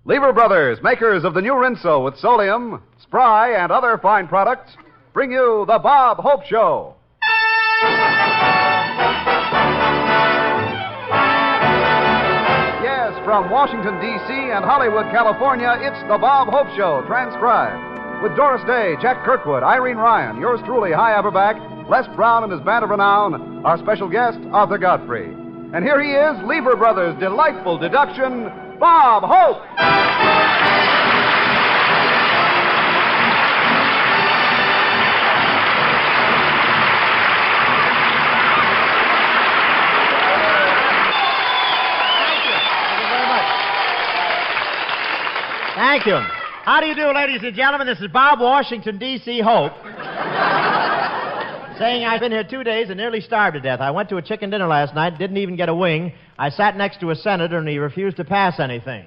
Lever Brothers, makers of the new Rinso with Solium, Spry, and other fine products, bring you the Bob Hope Show. Yes, from Washington, D.C. and Hollywood, California, it's the Bob Hope Show, transcribed. With Doris Day, Jack Kirkwood, Irene Ryan, yours truly, Hy Aberback, Les Brown and his band of renown, our special guest, Arthur Godfrey. And here he is, Lever Brothers' delightful deduction, Bob Hope! Thank you. How do you do, ladies and gentlemen? This is Bob Washington, D.C. Hope. Saying I've been here 2 days and nearly starved to death. I went to a chicken dinner last night, didn't even get a wing. I sat next to a senator, and he refused to pass anything.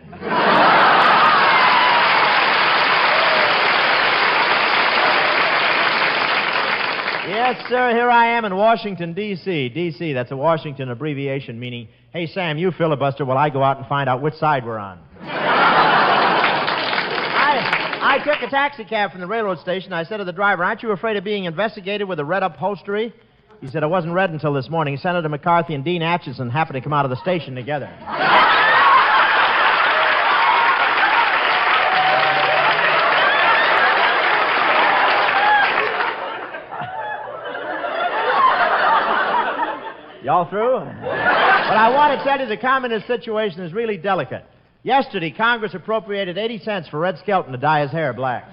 Yes, sir, here I am in Washington, D.C. D.C., that's a Washington abbreviation meaning, hey, Sam, you filibuster while I go out and find out which side we're on. I took a taxi cab from the railroad station. I said to the driver, aren't you afraid of being investigated with a red upholstery? He said, it wasn't red until this morning. Senator McCarthy and Dean Acheson happened to come out of the station together. Y'all through? But I want to tell you the communist situation is really delicate. Yesterday, Congress appropriated 80 cents for Red Skelton to dye his hair black.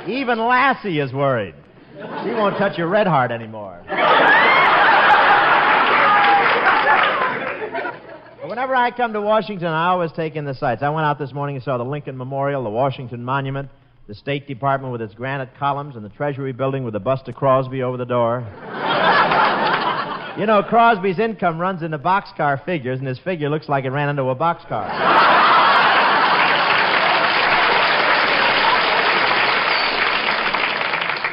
Even Lassie is worried. She won't touch your red heart anymore. Whenever I come to Washington, I always take in the sights. I went out this morning and saw the Lincoln Memorial, the Washington Monument, the State Department with its granite columns, and the Treasury Building with the bust of Crosby over the door. You know, Crosby's income runs into boxcar figures, and his figure looks like it ran into a boxcar.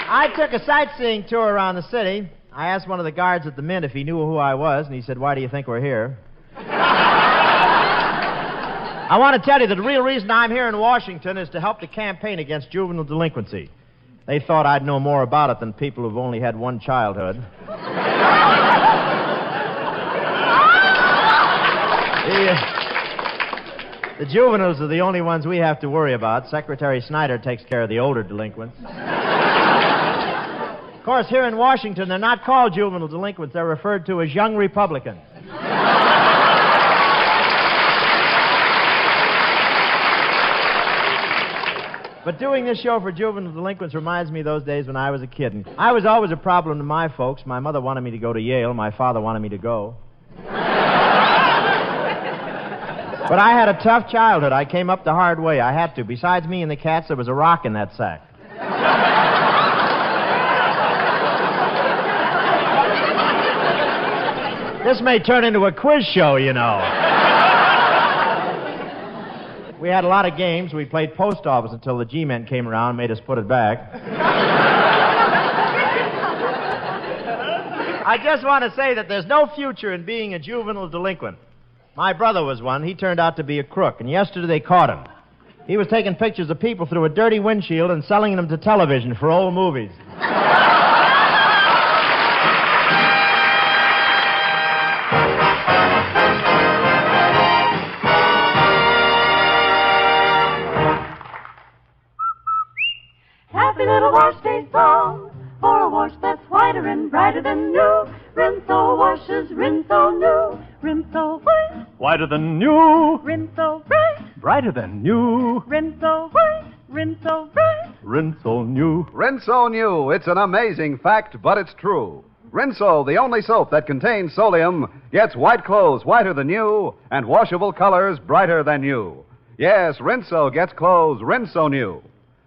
I took a sightseeing tour around the city. I asked one of the guards at the Mint if he knew who I was, and he said, why do you think we're here? I want to tell you that the real reason I'm here in Washington is to help the campaign against juvenile delinquency. They thought I'd know more about it than people who've only had one childhood. The juveniles are the only ones we have to worry about. Secretary Snyder takes care of the older delinquents. Of course, here in Washington, they're not called juvenile delinquents. They're referred to as young Republicans. But doing this show for juvenile delinquents reminds me of those days when I was a kid. And I was always a problem to my folks. My mother wanted me to go to Yale. My father wanted me to go. But I had a tough childhood. I came up the hard way. I had to. Besides me and the cats, there was a rock in that sack. This may turn into a quiz show, you know. We had a lot of games. We played post office until the G-men came around and made us put it back. I just want to say that there's no future in being a juvenile delinquent. My brother was one. He turned out to be a crook, and yesterday they caught him. He was taking pictures of people through a dirty windshield and selling them to television for old movies. Happy little wash day song for a wash that's whiter and brighter than new. Rinso washes, Rinso new. Rinso white, whiter than new. Rinso bright, Brighter than new. Rinso white, Rinso bright. Rinso new. Rinso New. It's an amazing fact, but it's true. Rinso, the only soap that contains Solium, gets white clothes whiter than new and washable colors brighter than new. Yes, Rinso gets clothes Rinso New.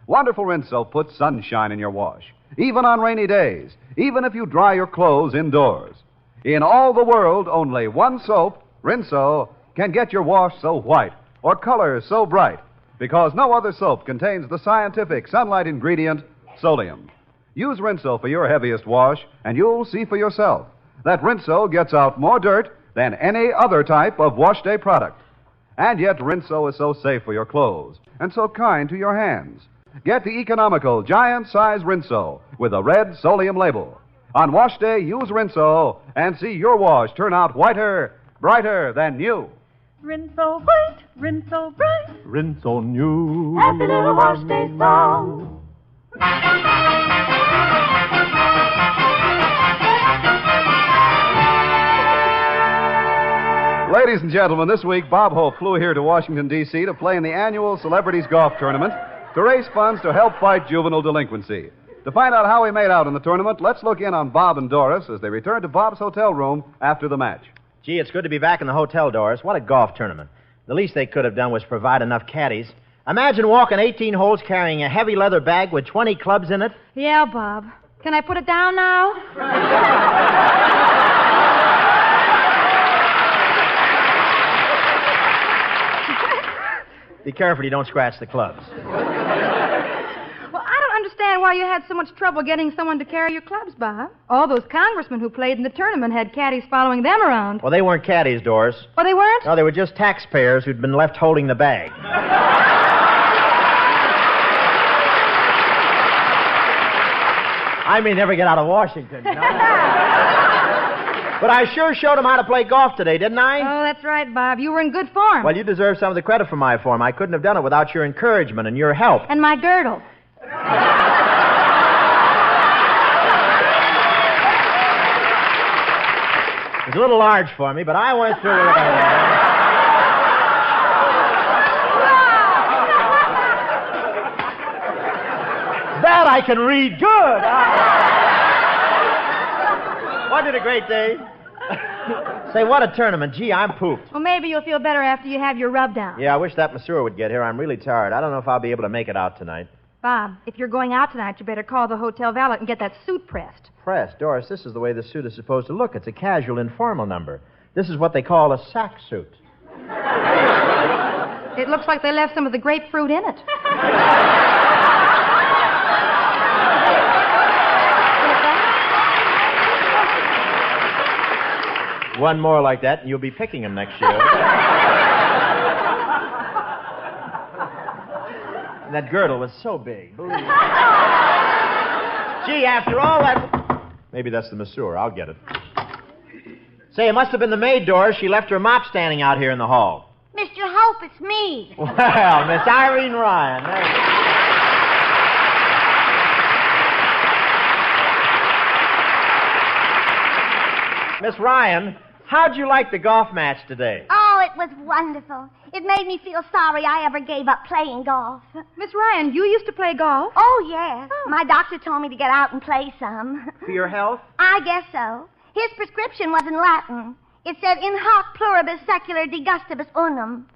Wonderful Rinso puts sunshine in your wash, even on rainy days, even if you dry your clothes indoors. In all the world, only one soap, Rinso, can get your wash so white or colors so bright, because no other soap contains the scientific sunlight ingredient, Solium. Use Rinso for your heaviest wash, and you'll see for yourself that Rinso gets out more dirt, than any other type of wash day product. And yet, Rinso is so safe for your clothes and so kind to your hands. Get the economical giant-size Rinso with a red Solium label. On wash day, use Rinso and see your wash turn out whiter, brighter than new. Rinso white, Rinso bright, Rinso new. happy little wash day song. Ladies and gentlemen, this week Bob Hope flew here to Washington, D.C. to play in the annual Celebrities Golf Tournament to raise funds to help fight juvenile delinquency. To find out how he made out in the tournament, let's look in on Bob and Doris as they return to Bob's hotel room after the match. Gee, it's good to be back in the hotel, Doris. What a golf tournament. The least they could have done was provide enough caddies. Imagine walking 18 holes carrying a heavy leather bag with 20 clubs in it. Yeah, Bob. Can I put it down now? Be careful you don't scratch the clubs. Well, I don't understand why you had so much trouble getting someone to carry your clubs, Bob. All those congressmen who played in the tournament had caddies following them around. Well, they weren't caddies, Doris. Oh, they weren't? No, they were just taxpayers who'd been left holding the bag. I may never get out of Washington, you know? But I sure showed them how to play golf today, didn't I? Oh, that's right, Bob. You were in good form. Well, you deserve some of the credit for my form. I couldn't have done it without your encouragement and your help. And my girdle. It was a little large for me, but I went through it. That I can read good. Wasn't it a great day? Say, what a tournament. Gee, I'm pooped. Well, maybe you'll feel better after you have your rub down. Yeah, I wish that masseur would get here. I'm really tired. I don't know if I'll be able to make it out tonight. Bob, if you're going out tonight, you better call the hotel valet and get that suit pressed. Press, Doris, this is the way the suit is supposed to look. It's a casual, informal number. This is what they call a sack suit. It looks like they left some of the grapefruit in it. One more like that, and you'll be picking them next year. And that girdle was so big. Believe me. Gee, after all that... Maybe that's the masseur. I'll get it. Say, it must have been the maid, Doris. She left her mop standing out here in the hall. Mr. Hope, it's me. Well, Miss Irene Ryan. Miss Ryan, how'd you like the golf match today? Oh, it was wonderful. It made me feel sorry I ever gave up playing golf. Miss Ryan, you used to play golf? Oh, yes. My doctor told me to get out and play some. For your health? I guess so. His prescription was in Latin. It said, in hoc pluribus secula degustibus unum.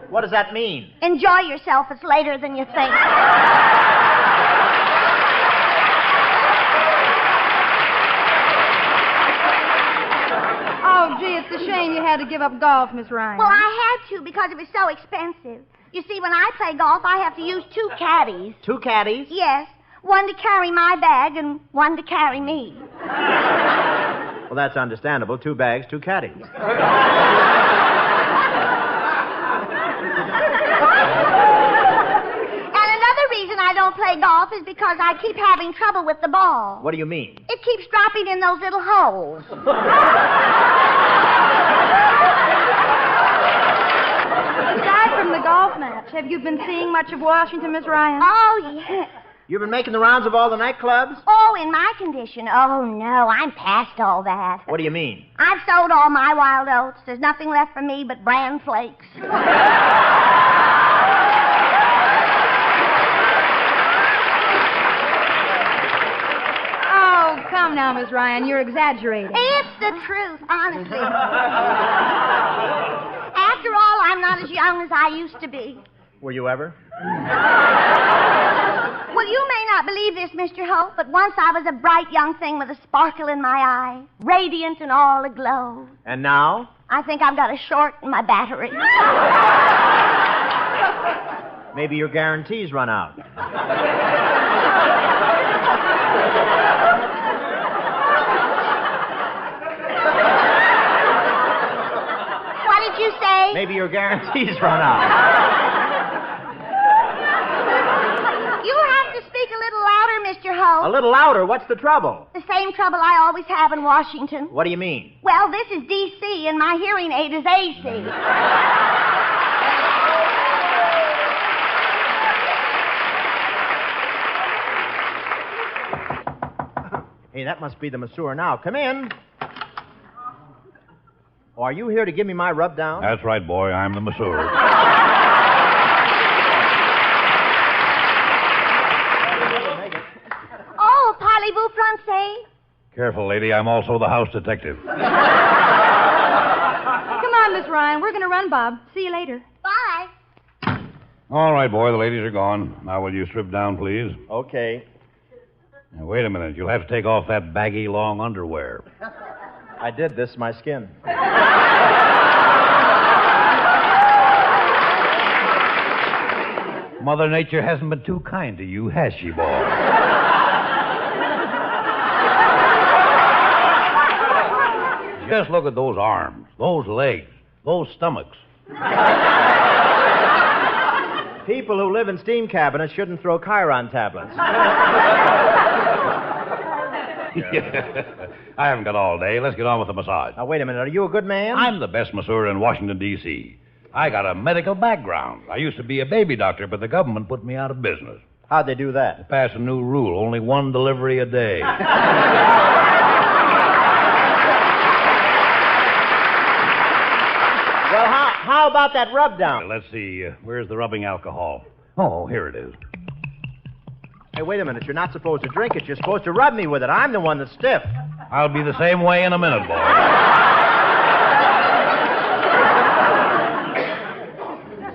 What does that mean? Enjoy yourself. It's later than you think. Oh, gee, it's a shame you had to give up golf, Miss Ryan. Well, I had to because it was so expensive. You see, when I play golf, I have to use 2 caddies. 2 caddies? Yes. One to carry my bag and one to carry me. Well, that's understandable. 2 bags, 2 caddies. And another reason I don't play golf is because I keep having trouble with the ball. What do you mean? It keeps dropping in those little holes. Aside from the golf match, have you been seeing much of Washington, Miss Ryan? Oh, yes. You've been making the rounds of all the nightclubs? Oh, in my condition. Oh, no, I'm past all that. What do you mean? I've sold all my wild oats. There's nothing left for me but bran flakes. Oh, come now, Miss Ryan. You're exaggerating. It's the truth, honestly. After all, I'm not as young as I used to be. Were you ever? Well, you may not believe this, Mr. Hope, but once I was a bright young thing with a sparkle in my eye, radiant and all aglow. And now? I think I've got a short in my battery. Maybe your guarantees run out. say? Maybe your guarantee's run out. You'll have to speak a little louder, Mr. Holt. A little louder. What's the trouble? The same trouble I always have in Washington. What do you mean? Well, this is D.C., and my hearing aid is AC. Hey, that must be the masseur now. Come in. Oh, are you here to give me my rub down? That's right, boy. I'm the masseur. Oh, parlez-vous français? Careful, lady. I'm also the house detective. Come on, Miss Ryan. We're going to run, Bob. See you later. Bye. All right, boy. The ladies are gone. Now, will you strip down, please? Okay. Now, wait a minute. You'll have to take off that baggy, long underwear. I did this, my skin. Mother Nature hasn't been too kind to you, has she, boy? Just look at those arms, those legs, those stomachs. People who live in steam cabinets shouldn't throw Chiron tablets. I haven't got all day. Let's get on with the massage. Now, wait a minute. Are you a good man? I'm the best masseur in Washington, D.C. I got a medical background. I used to be a baby doctor, but the government put me out of business. How'd they do that? They passed a new rule, only one delivery a day. Well, how about that rub down? Let's see. Where's the rubbing alcohol? Oh, here it is. Hey, wait a minute. You're not supposed to drink it. You're supposed to rub me with it. I'm the one that's stiff. I'll be the same way in a minute, boy.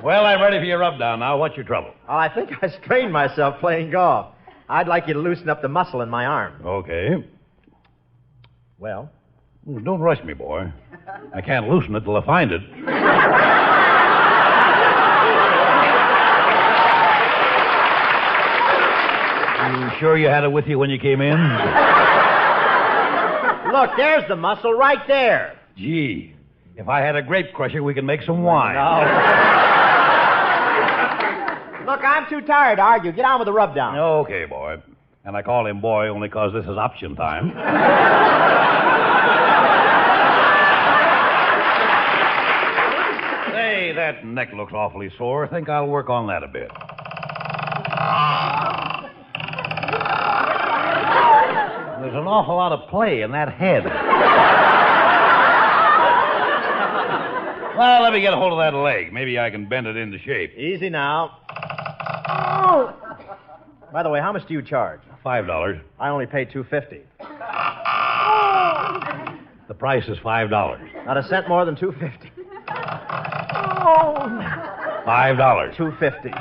Well, I'm ready for your rub down now. What's your trouble? Oh, I think I strained myself playing golf. I'd like you to loosen up the muscle in my arm. Okay. Well? Don't rush me, boy. I can't loosen it till I find it. You sure you had it with you when you came in? Look, there's the muscle right there. Gee, if I had a grape crusher, we could make some wine. No. Look, I'm too tired to argue. Get on with the rub down. Okay, boy. And I call him boy only because this is option time. Say, that neck looks awfully sore. I think I'll work on that a bit. There's an awful lot of play in that head. Well, let me get a hold of that leg. Maybe I can bend it into shape. Easy now. Oh. By the way, how much do you charge? $5. I only pay $2.50. The price is $5. Not a cent more than $2.50. $5. $2.50.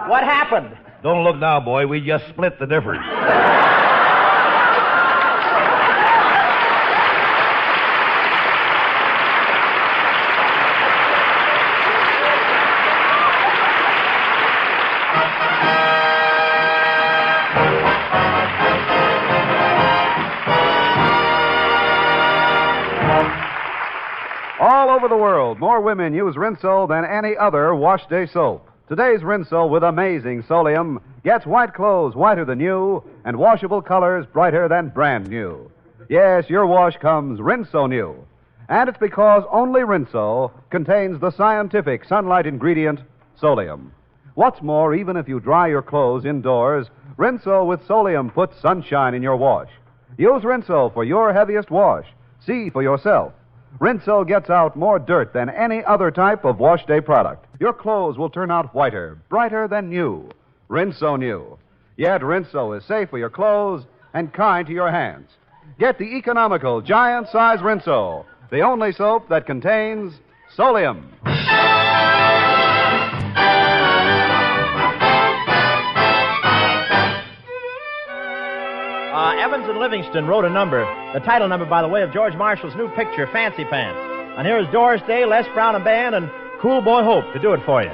What happened? Don't look now, boy. We just split the difference. All over the world, more women use Rinso than any other wash day soap. Today's Rinso with amazing Solium gets white clothes whiter than new and washable colors brighter than brand new. Yes, your wash comes Rinso new. And it's because only Rinso contains the scientific sunlight ingredient, Solium. What's more, even if you dry your clothes indoors, Rinso with Solium puts sunshine in your wash. Use Rinso for your heaviest wash. See for yourself. Rinso gets out more dirt than any other type of wash day product. Your clothes will turn out whiter, brighter than new. Rinso new. Yet Rinso is safe for your clothes and kind to your hands. Get the economical giant-size Rinso, the only soap that contains Solium. Evans and Livingston wrote a number, the title number, by the way, of George Marshall's new picture, Fancy Pants. And here's Doris Day, Les Brown and Band, and Cool Boy Hope to do it for you.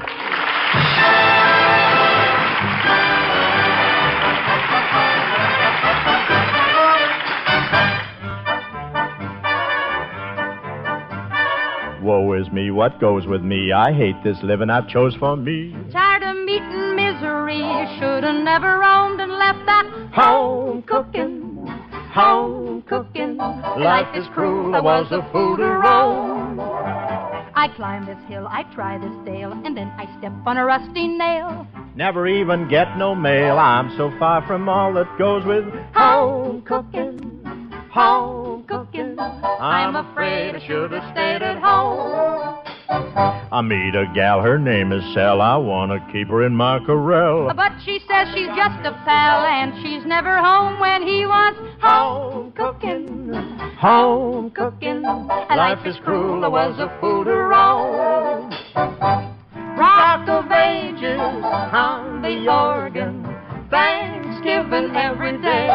chooses me, what goes with me? I hate this living I've chose for me. Tired of meeting misery, shoulda never roamed and left that home cooking, home cooking. Life is cruel, I was a fool to roam. I climb this hill, I try this dale, and then I step on a rusty nail. Never even get no mail. I'm so far from all that goes with Home cooking, home cooking. I'm afraid I should have stayed at home. I meet a gal, her name is Sal. I want to keep her in my corral. But she says she's just a pal, and she's never home when he wants home cooking, home cooking. Life is cruel, I was a fool to roam. Rock of Ages on the organ, Thanksgiving every day.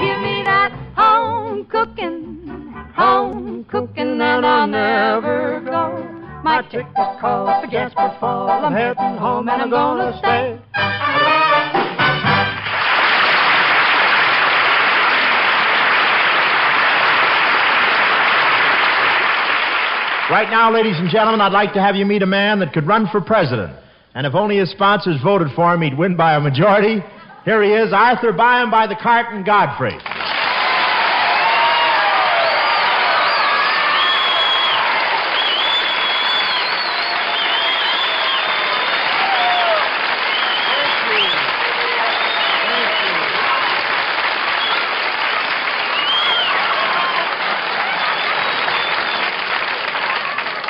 Give me that home cooking, and I'll never go. My ticket calls for Jasper Fall. I'm heading home and I'm gonna stay. Right now, ladies and gentlemen, I'd like to have you meet a man that could run for president. And if only his sponsors voted for him, he'd win by a majority. Here he is, Arthur by the Carton Godfrey.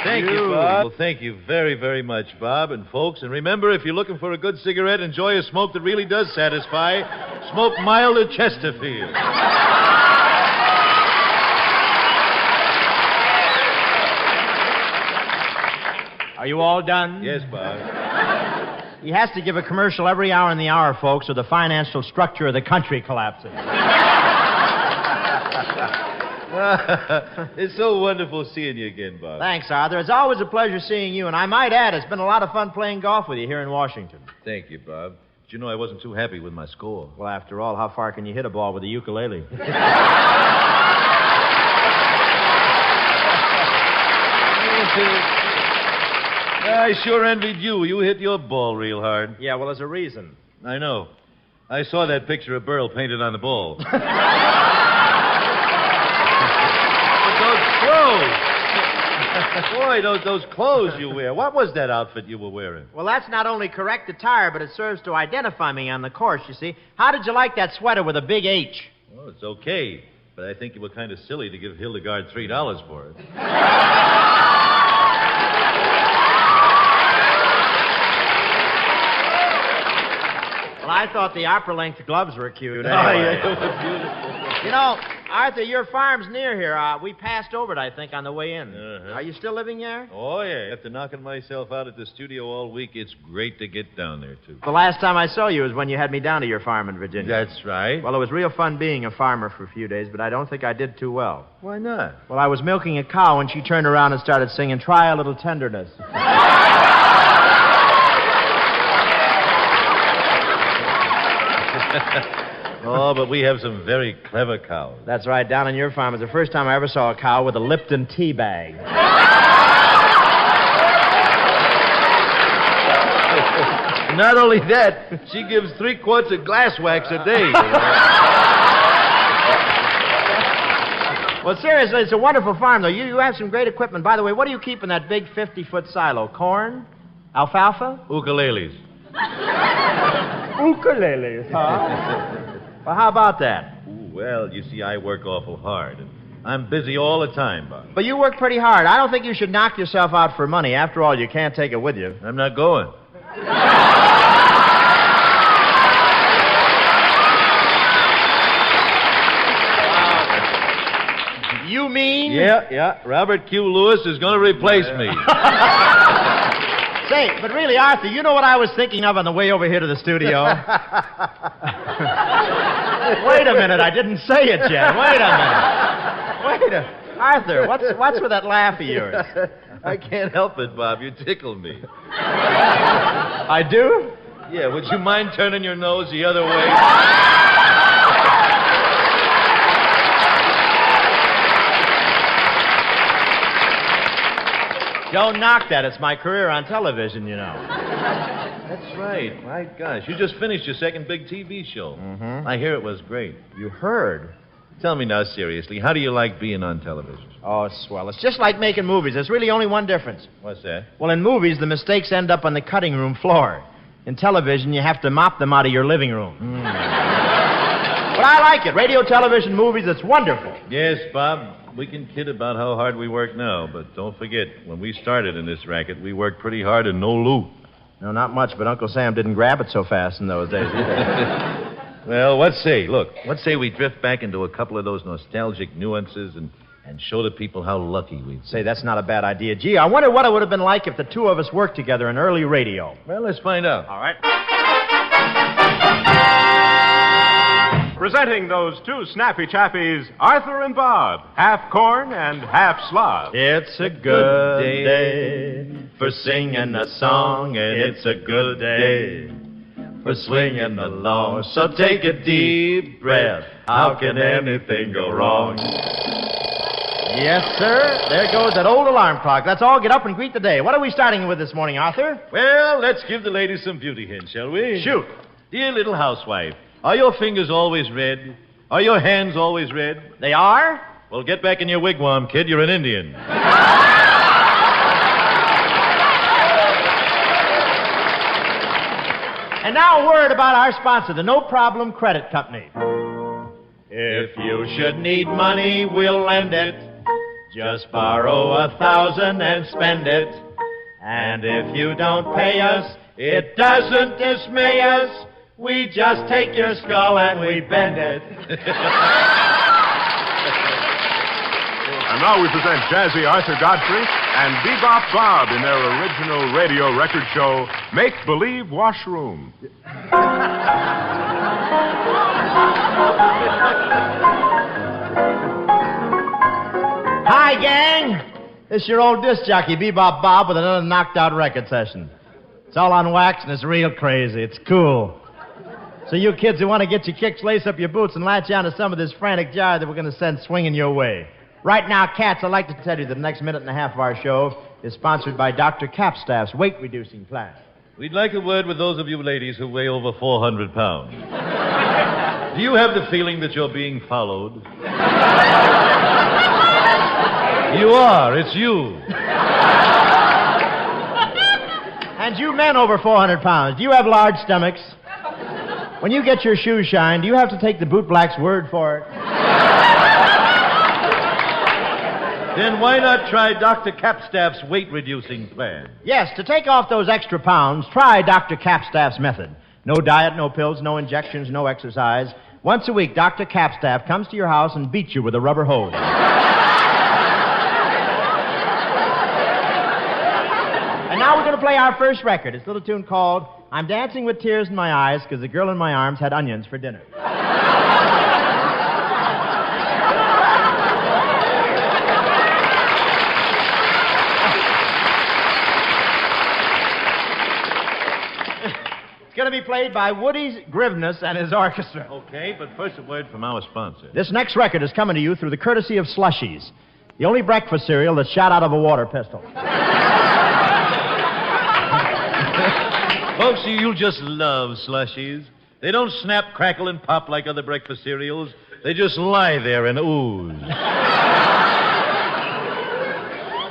Thank you, Bob. Well, thank you very, very much, Bob and folks. And remember, if you're looking for a good cigarette, enjoy a smoke that really does satisfy. Smoke mild at Chesterfield. Are you all done? Yes, Bob. He has to give a commercial every hour in the hour, folks, or the financial structure of the country collapses. It's so wonderful seeing you again, Bob. Thanks, Arthur. It's always a pleasure seeing you, and I might add, it's been a lot of fun playing golf with you here in Washington. Thank you, Bob. But you know I wasn't too happy with my score. Well, after all, how far can you hit a ball with a ukulele? I sure envied you. You hit your ball real hard. Yeah, well, there's a reason. I know. I saw that picture of Burl painted on the ball. Boy, those clothes you wear. What was that outfit you were wearing? Well, that's not only correct attire, but it serves to identify me on the course, you see. How did you like that sweater with a big H? Well, it's okay, but I think you were kind of silly to give Hildegard $3 for it. Well, I thought the opera-length gloves were cute. Anyway. Oh, yeah, they were beautiful. You know, Arthur, your farm's near here. We passed over it, I think, on the way in. Uh-huh. Are you still living there? Oh, yeah. After knocking myself out at the studio all week, it's great to get down there, too. The last time I saw you was when you had me down to your farm in Virginia. That's right. Well, it was real fun being a farmer for a few days, but I don't think I did too well. Why not? Well, I was milking a cow, and she turned around and started singing, "Try a Little Tenderness." Oh, but we have some very clever cows. That's right. Down on your farm, it was the first time I ever saw a cow with a Lipton tea bag. Not only that, she gives 3 quarts of glass wax a day. Well, seriously, it's a wonderful farm, though. You have some great equipment. By the way, what do you keep in that big 50-foot silo? Corn? Alfalfa? Ukuleles. Ukuleles, huh? Well, how about that? Ooh, well, you see, I work awful hard. And I'm busy all the time, Bob. But you work pretty hard. I don't think you should knock yourself out for money. After all, you can't take it with you. I'm not going. You mean? Yeah. Robert Q. Lewis is going to replace me. Say, but really, Arthur, you know what I was thinking of on the way over here to the studio? Wait a minute, I didn't say it yet. Arthur, what's with that laugh of yours? I can't help it, Bob. You tickle me. I do? Yeah, would you mind turning your nose the other way? Don't knock that. It's my career on television, you know. That's right. My gosh. You just finished your second big TV show. Mm-hmm. I hear it was great. You heard? Tell me now, seriously, how do you like being on television? Oh, swell. It's just like making movies. There's really only one difference. What's that? Well, in movies, the mistakes end up on the cutting room floor. In television, you have to mop them out of your living room. But I like it. Radio, television, movies, it's wonderful. Yes, Bob. We can kid about how hard we work now, but don't forget, when we started in this racket, we worked pretty hard and no loot. No, not much, but Uncle Sam didn't grab it so fast in those days either. Well, let's say we drift back into a couple of those nostalgic nuances and show the people how lucky we've been. Say, that's not a bad idea. Gee, I wonder what it would have been like if the two of us worked together in early radio. Well, let's find out. All right. Presenting those two snappy chappies, Arthur and Bob, half corn and half slob. It's a good day for singing a song, and it's a good day for swinging along. So take a deep breath. How can anything go wrong? Yes, sir. There goes that old alarm clock. Let's all get up and greet the day. What are we starting with this morning, Arthur? Well, let's give the ladies some beauty hints, shall we? Shoot. Dear little housewife, are your fingers always red? Are your hands always red? They are? Well, get back in your wigwam, kid. You're an Indian. And now a word about our sponsor, the No Problem Credit Company. If you should need money, we'll lend it. Just borrow 1,000 and spend it. And if you don't pay us, it doesn't dismay us. We just take your skull and we bend it. And now we present Jazzy Arthur Godfrey and Bebop Bob in their original radio record show, Make Believe Washroom. Hi, gang. This is your old disc jockey, Bebop Bob, with another knocked-out record session. It's all on wax, and it's real crazy. It's cool. So you kids who want to get your kicks, lace up your boots, and latch on to some of this frantic jar that we're going to send swinging your way. Right now, cats, I'd like to tell you that the next minute and a half of our show is sponsored by Dr. Capstaff's weight-reducing plan. We'd like a word with those of you ladies who weigh over 400 pounds. Do you have the feeling that you're being followed? You are. It's you. And you men over 400 pounds, do you have large stomachs? When you get your shoes shined, do you have to take the bootblack's word for it? Then why not try Dr. Capstaff's weight-reducing plan? Yes, to take off those extra pounds, try Dr. Capstaff's method. No diet, no pills, no injections, no exercise. Once a week, Dr. Capstaff comes to your house and beats you with a rubber hose. And now we're going to play our first record. It's a little tune called I'm Dancing with Tears in My Eyes because the girl in my arms had onions for dinner. It's going to be played by Woody Grivness and his orchestra. Okay, but first a word from our sponsor. This next record is coming to you through the courtesy of Slushies, the only breakfast cereal that's shot out of a water pistol. Folks, you'll just love Slushies. They don't snap, crackle, and pop like other breakfast cereals. They just lie there and ooze.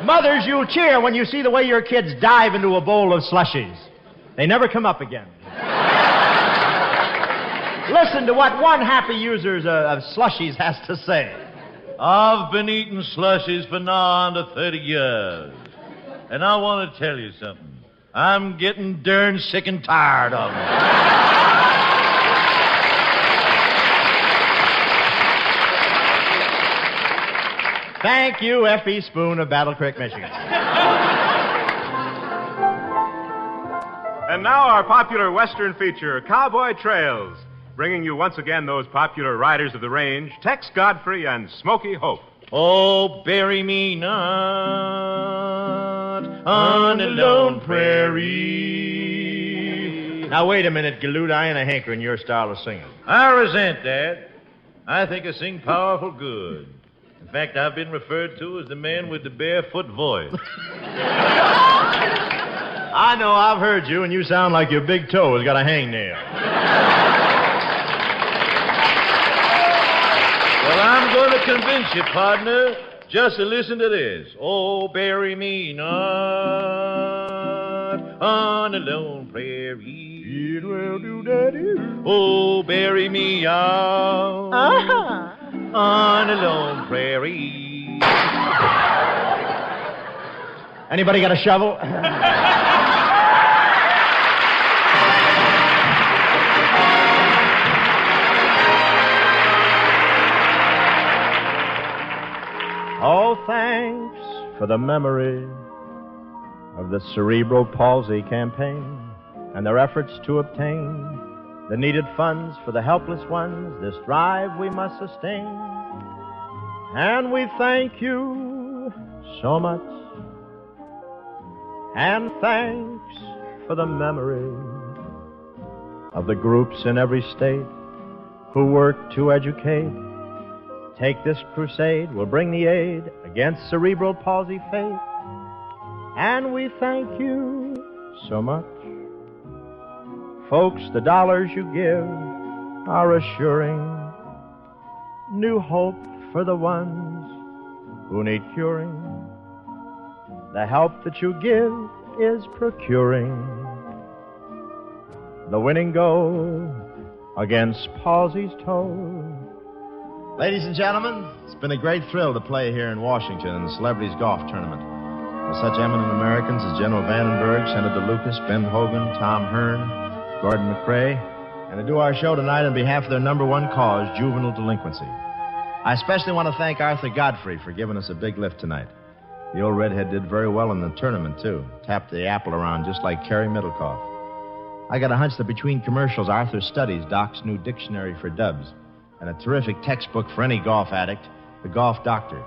Mothers, you'll cheer when you see the way your kids dive into a bowl of Slushies. They never come up again. Listen to what one happy user of Slushies has to say. I've been eating Slushies for now under 30 years. And I want to tell you something. I'm getting darn sick and tired of them. Thank you, F.E. Spoon of Battle Creek, Michigan. And now our popular Western feature, Cowboy Trails, bringing you once again those popular riders of the range, Tex Godfrey and Smoky Hope. Oh, bury me not on a lone prairie. Now, wait a minute, Galoot. I ain't a hankering your style of singing. I resent that. I think I sing powerful good. In fact, I've been referred to as the man with the barefoot voice. I know, I've heard you, and you sound like your big toe has got a hangnail. Well, I'm going to convince you, partner. Just to listen to this. Oh, bury me not on a lone prairie. It will do daddy. Oh, bury me out on a lone prairie. Anybody got a shovel? Oh, thanks for the memory of the cerebral palsy campaign and their efforts to obtain the needed funds for the helpless ones. This drive we must sustain. And we thank you so much. And thanks for the memory of the groups in every state who work to educate. Take this crusade, we'll bring the aid against cerebral palsy fate. And we thank you so much. Folks, the dollars you give are assuring new hope for the ones who need curing. The help that you give is procuring the winning goal against palsy's toll. Ladies and gentlemen, it's been a great thrill to play here in Washington in the Celebrities Golf Tournament with such eminent Americans as General Vandenberg, Senator Lucas, Ben Hogan, Tom Hearn, Gordon McRae, and to do our show tonight on behalf of their number one cause, juvenile delinquency. I especially want to thank Arthur Godfrey for giving us a big lift tonight. The old redhead did very well in the tournament, too. Tapped the apple around just like Carrie Middlecoff. I got a hunch that between commercials, Arthur studies Doc's new dictionary for dubs and a terrific textbook for any golf addict, The Golf Doctor.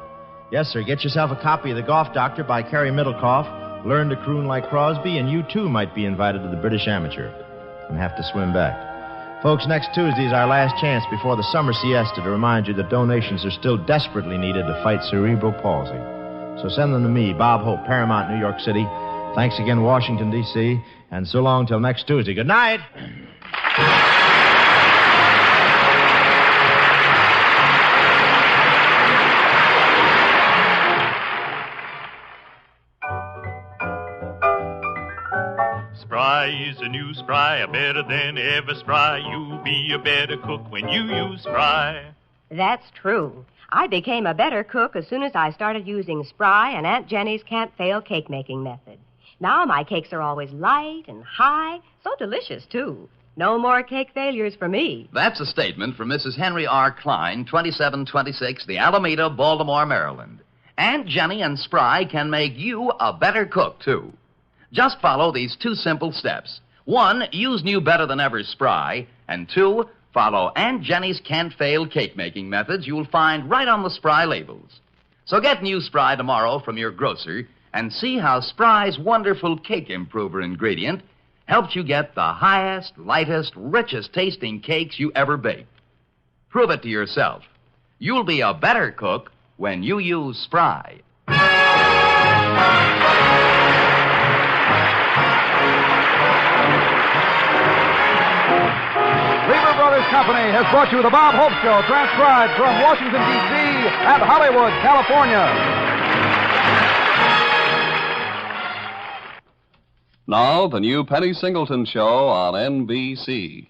Yes, sir, get yourself a copy of The Golf Doctor by Carrie Middlecoff, learn to croon like Crosby, and you, too, might be invited to the British Amateur and have to swim back. Folks, next Tuesday is our last chance before the summer siesta to remind you that donations are still desperately needed to fight cerebral palsy. So send them to me, Bob Hope, Paramount, New York City. Thanks again, Washington, D.C., and so long till next Tuesday. Good night. Spry is a new Spry, better than ever Spry. You'll be a better cook when you use Spry. That's true. I became a better cook as soon as I started using Spry and Aunt Jenny's can't-fail cake-making method. Now my cakes are always light and high, so delicious, too. No more cake failures for me. That's a statement from Mrs. Henry R. Klein, 2726, the Alameda, Baltimore, Maryland. Aunt Jenny and Spry can make you a better cook, too. Just follow these two simple steps. 1, use new better than ever Spry. And 2, follow Aunt Jenny's can't-fail cake-making methods you'll find right on the Spry labels. So get new Spry tomorrow from your grocer and see how Spry's wonderful cake improver ingredient helps you get the highest, lightest, richest tasting cakes you ever baked. Prove it to yourself. You'll be a better cook when you use Spry. Lever Brothers Company has brought you the Bob Hope Show, transcribed from Washington, D.C. and Hollywood, California. Now, the new Penny Singleton Show on NBC.